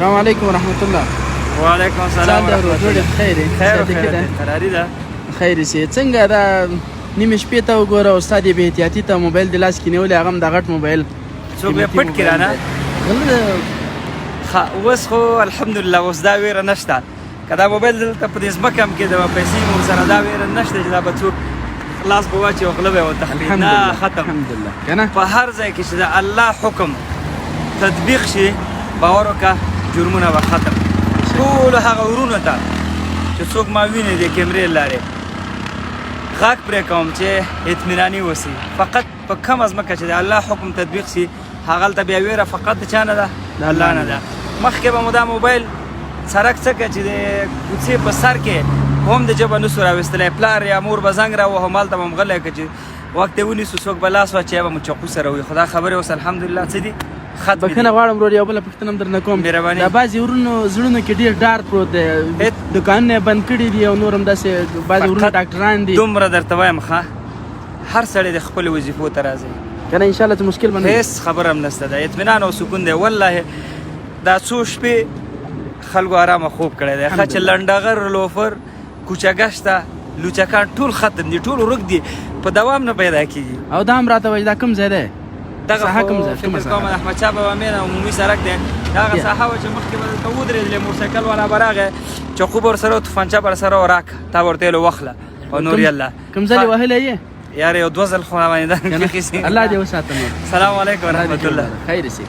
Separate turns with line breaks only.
السلام علیکم ورحمت الله.
وعلیکم السلام ورحمت الله.
خیر
خیر قراری ده
خیر سي څنګه دا نیمه شپې ته وګوره او استاد بې احتیاطي ته موبایل د لاس کې نیولې هغه هم د غټ موبایل
څوک به پټ کړه نه اوس خو الحمدلله اوس دا ویره نشته که دا موبایل دلته په دې ځمکه هم کې د پیسې مو ورسره دا ویره نشته چې دا به څوک لاس به واچي او غله به یې وتخلي نه ختم
الحمدلله کنه
په هر ځای کې چې د الله حکم تطبیق شي باور وکړه جرمونه به ختم ټولو هغه ورونو ته چې څوک ما ویني د کیمرې لارې غږ پرې کوم چې اطمیناني اوسي فقط په کمه ځمکه چې د الله حکم تطبیق شي هغلته بیا ویره فقط د چا نه ده د الله نه ده مخکې به مو دا موبایل سرک څکه چې د کوڅې په سر کې هم د جبه نسو راویستلی پلار یا مور به زنګ راوهو همالته به م غلی که چې وخت یې ونیسو څوک به لاس واچوي به مو چاقو سره وي خو دا خبرې اوس الحمدلله څه دي ختمې دي
بخښنه غواړم ورور یو بله پوښتنه هم درنه کوم
مهرباني
دا بعضې ورونو زړونو کې ډېر ډار پروت دی دوکانونه یې بند کړي دي او نور هم داسې بعضې ورونه ډاکټران دي
دومره درته وایم ښه هر سړی د خپلو وظیفو ته راځي
کنه انشاءالله څه مشکل به نه
هېڅ خبره هم نشته ده اطمینان او سکون دی والله دا څو شپې خلکو آرامه خوب کړی دی ښه چې لنډغر لوفر کوچهګشته لوچکان ټول ختم دي ټول ورک دي په دوام نه پیدا کېږي
او دا هم راته وایي دا کوم ځای دی
دغه
ساحه کوم ځای
فکر کوم د احمدشاه بابا مین عمومي سړک دی دغه ساحه وه چې مخکې به دلته ودرېدلې موټرسایکل والا به راغی چاقو به ورسره توفانچه به ورسره وراکه تا به ورته ویل وخله او نور یالله
کوم ځل یې وهلی یې
یار یو دوه ځل خو راباندې دا
الله دې وساته نور
السلام علیکم ورحمت الله
خیر سي